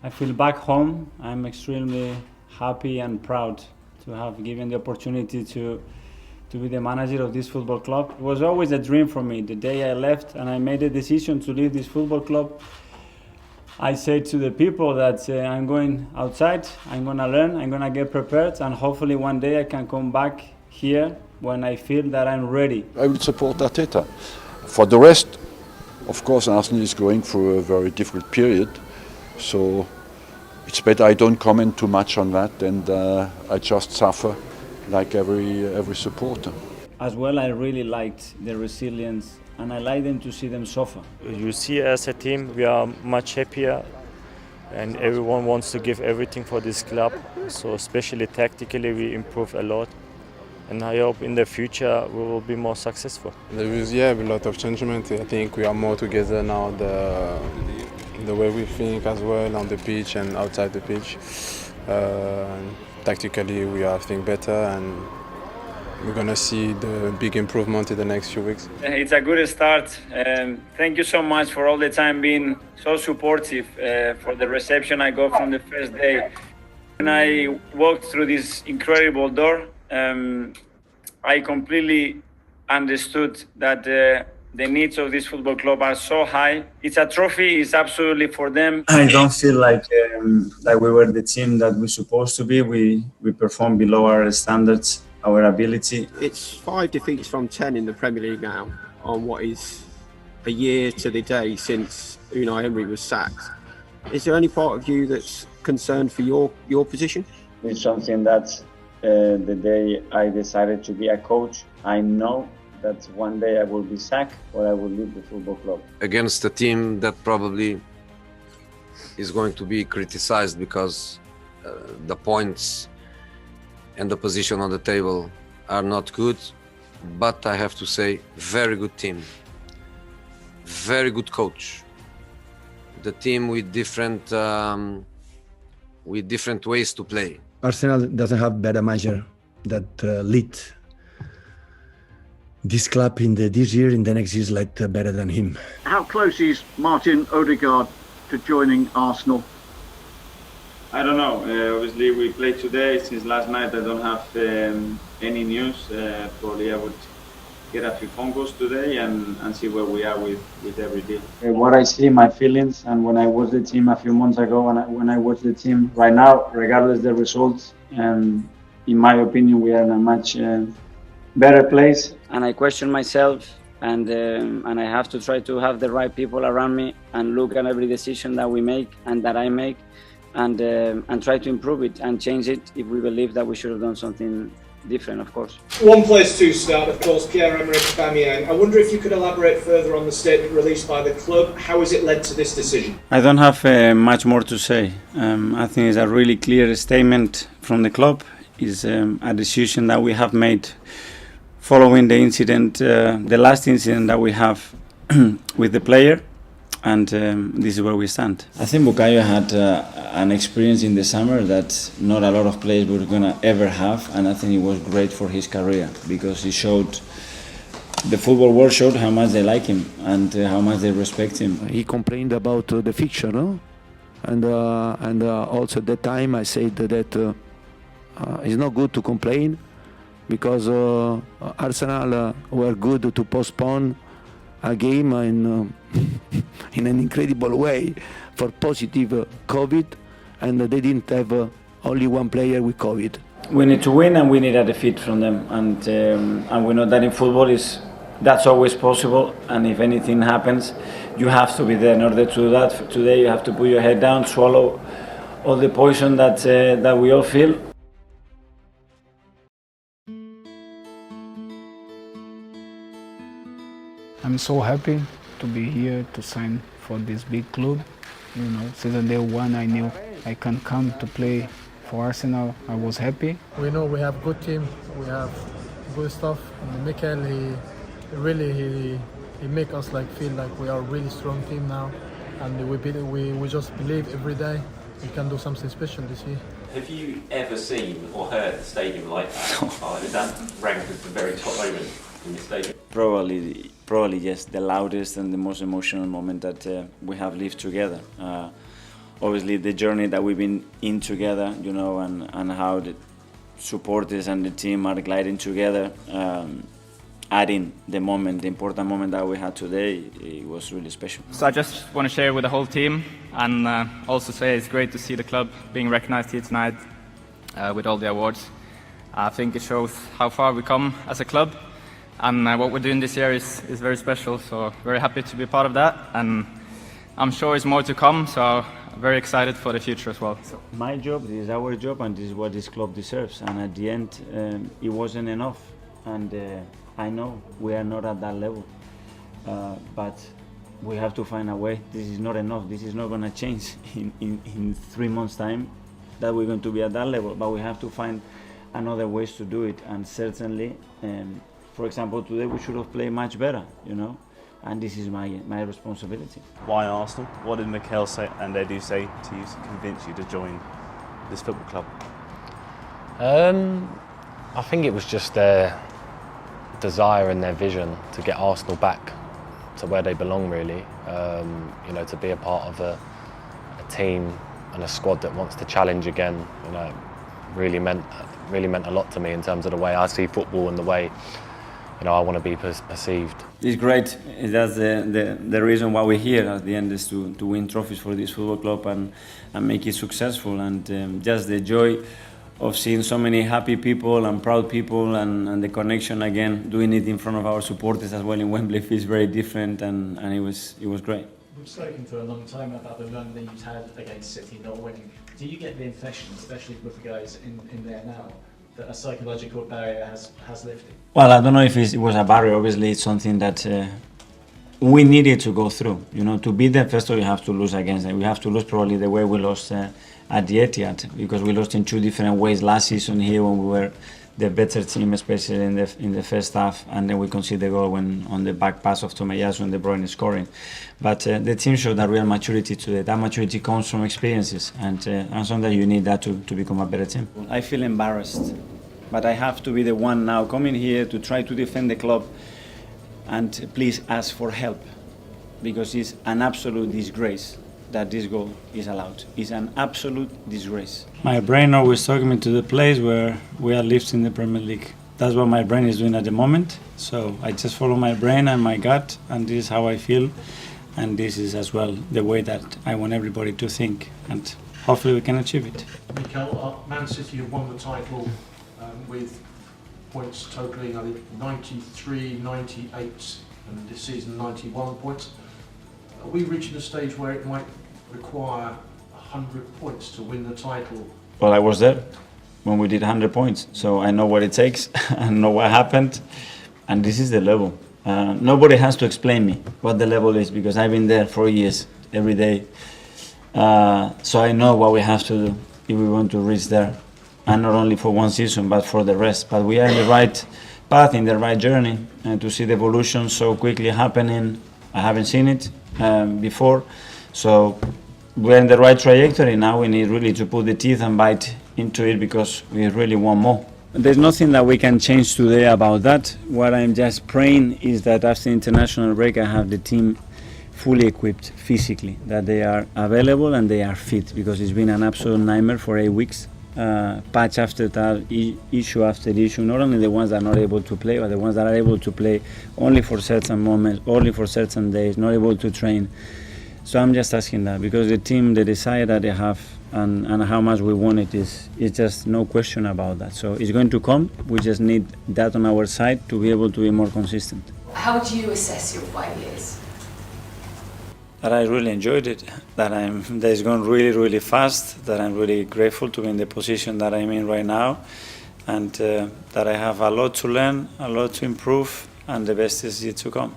I feel back home. I'm extremely happy and proud to have given the opportunity to be the manager of this football club. It was always a dream for me. The day I left and I made a decision to leave this football club, I said to the people that I'm going outside, I'm going to learn, I'm going to get prepared, and hopefully one day I can come back here when I feel that I'm ready. I will support Arteta. For the rest, of course, Arsenal is going through a very difficult period, so it's better I don't comment too much on that, and I just suffer like every supporter. As well, I really liked the resilience, and I like them to see them suffer. You see, as a team, we are much happier, and everyone wants to give everything for this club. So especially tactically, we improve a lot, and I hope in the future we will be more successful. There is a lot of changement. I think we are more together now. The way we think as well on the pitch and outside the pitch. Tactically, we are think better, and we're gonna see the big improvement in the next few weeks. It's a good start. Thank you so much for all the time being so supportive, for the reception I got from the first day. When I walked through this incredible door, I completely understood that the needs of this football club are so high. It's a trophy, it's absolutely for them. I don't feel like we were the team that we're supposed to be. We performed below our standards, our ability. It's 5 defeats from 10 in the Premier League now, on what is a year to the day since Unai Emery was sacked. Is there any part of you that's concerned for your position? It's something that the day I decided to be a coach, I know that one day I will be sacked or I will leave the football club. Against a team that probably is going to be criticized because the points and the position on the table are not good, but I have to say, very good team, very good coach. The team with different ways to play. Arsenal doesn't have better manager that lead this club in this year, in the next years, like better than him. How close is Martin Odegaard to joining Arsenal? I don't know. Obviously, we played today. Since last night, I don't have any news. Probably I would get a few phone calls today and see where we are with every deal. What I see, my feelings, and when I watched the team a few months ago, and when I watch the team right now, regardless of the results, in my opinion, we are in a much better place. And I question myself, and I have to try to have the right people around me and look at every decision that we make and that I make, and try to improve it and change it if we believe that we should have done something different, of course. One place to start, of course, Pierre-Emerick Aubameyang. I wonder if you could elaborate further on the statement released by the club. How has it led to this decision? I don't have much more to say. I think it's a really clear statement from the club. It's a decision that we have made following the incident, the last incident that we have with the player, and this is where we stand. I think Bukayo had an experience in the summer that not a lot of players were going to ever have, and I think it was great for his career because he showed, the football world showed how much they like him and how much they respect him. He complained about the fixture, no? And also at that time I said that it's not good to complain, because Arsenal were good to postpone a game in an incredible way for positive COVID, and they didn't have only one player with COVID. We need to win, and we need a defeat from them, and we know that in football that's always possible, and if anything happens, you have to be there in order to do that. Today you have to put your head down, swallow all the poison that we all feel. I'm so happy to be here to sign for this big club. Since the day one I knew I can come to play for Arsenal. I was happy. We know we have good team, we have good stuff. And Mikel, he make us feel like we are a really strong team now, and we just believe every day we can do something special this year. Have you ever seen or heard the stadium like that? Did that rank as the very top moment in the stadium? Probably yes, the loudest and the most emotional moment that we have lived together. obviously the journey that we've been in together, you know, and how the supporters and the team are gliding together. Adding the important moment that we had today, it was really special. So I just want to share with the whole team and also say it's great to see the club being recognised here tonight with all the awards. I think it shows how far we come as a club, and what we're doing this year is very special, so very happy to be part of that, and I'm sure there's more to come, so very excited for the future as well. So. My job, this is our job, and this is what this club deserves, and at the end it wasn't enough, and I know we are not at that level, but we have to find a way. This is not enough. This is not going to change in 3 months' time that we're going to be at that level, but we have to find another ways to do it, and certainly, for example, today we should have played much better, you know, and this is my responsibility. Why Arsenal? What did Mikel say and Edu say to you to convince you to join this football club? I think it was just their desire and their vision to get Arsenal back to where they belong, really. You know, to be a part of a team and a squad that wants to challenge again. You know, really meant a lot to me in terms of the way I see football and the way, you know, I want to be perceived. It's great. That's the reason why we're here at the end, is to win trophies for this football club and make it successful, and just the joy of seeing so many happy people and proud people, and the connection again, doing it in front of our supporters as well in Wembley feels very different, and it was great. We've spoken for a long time about the run that you've had against City not winning. Do you get the impression, especially with the guys in there now, that a psychological barrier has lifted? Well, I don't know if it was a barrier. Obviously, it's something that we needed to go through. You know, to beat them, first of all, you have to lose against them. We have to lose probably the way we lost at the Etihad, because we lost in 2 different ways last season here when we were the better team, especially in the first half, and then we conceded the goal when on the back pass of Tomiyasu and De Bruyne scoring. But the team showed that real maturity today. That maturity comes from experiences, and sometimes you need that to become a better team. I feel embarrassed, but I have to be the one now coming here to try to defend the club and please ask for help, because it's an absolute disgrace that this goal is allowed. It's an absolute disgrace. My brain always took me to the place where we are lifting the Premier League. That's what my brain is doing at the moment. So I just follow my brain and my gut, and this is how I feel. And this is as well the way that I want everybody to think. And hopefully we can achieve it. Mikel, Man City have won the title with points totaling, I think, 93, 98, and this season 91 points. Are we reaching a stage where it might require 100 points to win the title? Well, I was there when we did 100 points, so I know what it takes, I know what happened, and this is the level. Nobody has to explain me what the level is, because I've been there for years, every day. So I know what we have to do if we want to reach there, and not only for one season, but for the rest. But we are in the right path, in the right journey, and to see the evolution so quickly happening, I haven't seen it before. So we're in the right trajectory. Now we need really to put the teeth and bite into it, because we really want more. There's nothing that we can change today about that. What I'm just praying is that after international break I have the team fully equipped physically, that they are available and they are fit, because it's been an absolute nightmare for 8 weeks. Patch after that, issue after issue, not only the ones that are not able to play, but the ones that are able to play only for certain moments, only for certain days, not able to train. So I'm just asking that, because the team, the desire that they have and how much we want it is just no question about that. So it's going to come. We just need that on our side to be able to be more consistent. How do you assess your 5 years? That I really enjoyed it, that it's gone really, really fast, that I'm really grateful to be in the position that I'm in right now, and that I have a lot to learn, a lot to improve, and the best is yet to come.